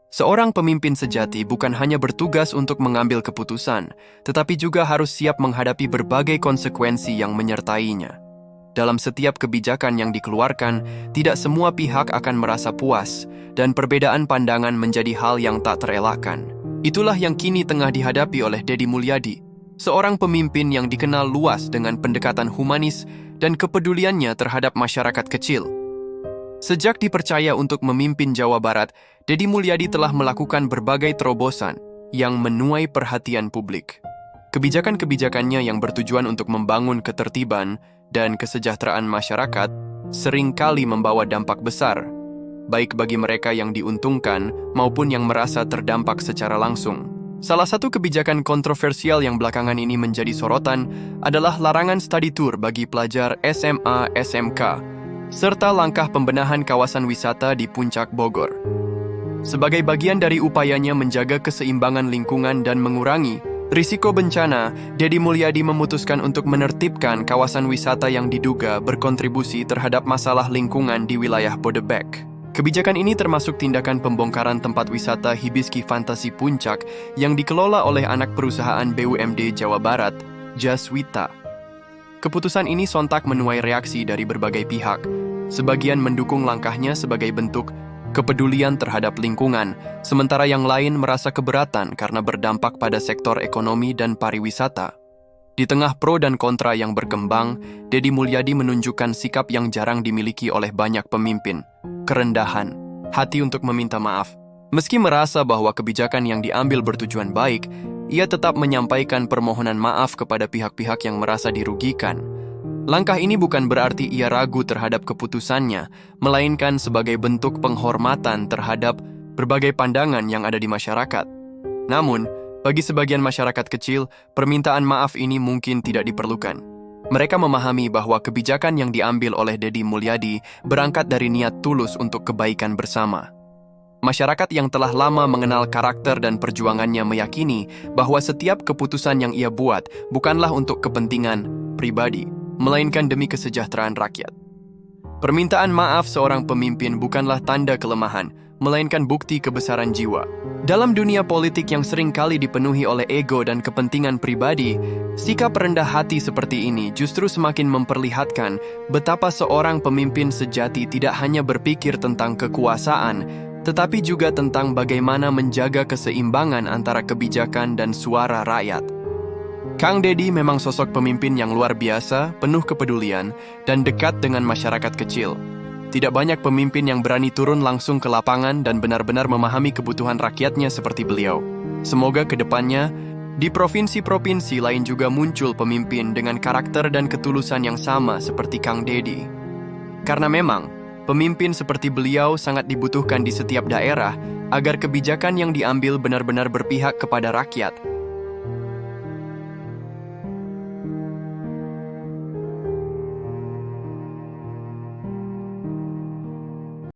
Seorang pemimpin sejati bukan hanya bertugas untuk mengambil keputusan, tetapi juga harus siap menghadapi berbagai konsekuensi yang menyertainya. Dalam setiap kebijakan yang dikeluarkan, tidak semua pihak akan merasa puas, dan perbedaan pandangan menjadi hal yang tak terelakkan. Itulah yang kini tengah dihadapi oleh Deddy Mulyadi, seorang pemimpin yang dikenal luas dengan pendekatan humanis dan kepeduliannya terhadap masyarakat kecil. Sejak dipercaya untuk memimpin Jawa Barat, Deddy Mulyadi telah melakukan berbagai terobosan yang menuai perhatian publik. Kebijakan-kebijakannya yang bertujuan untuk membangun ketertiban dan kesejahteraan masyarakat seringkali membawa dampak besar, baik bagi mereka yang diuntungkan maupun yang merasa terdampak secara langsung. Salah satu kebijakan kontroversial yang belakangan ini menjadi sorotan adalah larangan study tour bagi pelajar SMA, SMK, serta langkah pembenahan kawasan wisata di Puncak Bogor. Sebagai bagian dari upayanya menjaga keseimbangan lingkungan dan mengurangi risiko bencana, Deddy Mulyadi memutuskan untuk menertibkan kawasan wisata yang diduga berkontribusi terhadap masalah lingkungan di wilayah Bodebek. Kebijakan ini termasuk tindakan pembongkaran tempat wisata Hibiscus Fantasi Puncak yang dikelola oleh anak perusahaan BUMD Jawa Barat, Jaswita. Keputusan ini sontak menuai reaksi dari berbagai pihak. Sebagian mendukung langkahnya sebagai bentuk kepedulian terhadap lingkungan, sementara yang lain merasa keberatan karena berdampak pada sektor ekonomi dan pariwisata. Di tengah pro dan kontra yang berkembang, Deddy Mulyadi menunjukkan sikap yang jarang dimiliki oleh banyak pemimpin, kerendahan hati untuk meminta maaf. Meski merasa bahwa kebijakan yang diambil bertujuan baik, ia tetap menyampaikan permohonan maaf kepada pihak-pihak yang merasa dirugikan. Langkah ini bukan berarti ia ragu terhadap keputusannya, melainkan sebagai bentuk penghormatan terhadap berbagai pandangan yang ada di masyarakat. Namun, bagi sebagian masyarakat kecil, permintaan maaf ini mungkin tidak diperlukan. Mereka memahami bahwa kebijakan yang diambil oleh Deddy Mulyadi berangkat dari niat tulus untuk kebaikan bersama. Masyarakat yang telah lama mengenal karakter dan perjuangannya meyakini bahwa setiap keputusan yang ia buat bukanlah untuk kepentingan pribadi, melainkan demi kesejahteraan rakyat. Permintaan maaf seorang pemimpin bukanlah tanda kelemahan, melainkan bukti kebesaran jiwa. Dalam dunia politik yang sering kali dipenuhi oleh ego dan kepentingan pribadi, sikap rendah hati seperti ini justru semakin memperlihatkan betapa seorang pemimpin sejati tidak hanya berpikir tentang kekuasaan, tetapi juga tentang bagaimana menjaga keseimbangan antara kebijakan dan suara rakyat. Kang Deddy memang sosok pemimpin yang luar biasa, penuh kepedulian, dan dekat dengan masyarakat kecil. Tidak banyak pemimpin yang berani turun langsung ke lapangan dan benar-benar memahami kebutuhan rakyatnya seperti beliau. Semoga ke depannya, di provinsi-provinsi lain juga muncul pemimpin dengan karakter dan ketulusan yang sama seperti Kang Deddy. Karena memang, pemimpin seperti beliau sangat dibutuhkan di setiap daerah agar kebijakan yang diambil benar-benar berpihak kepada rakyat,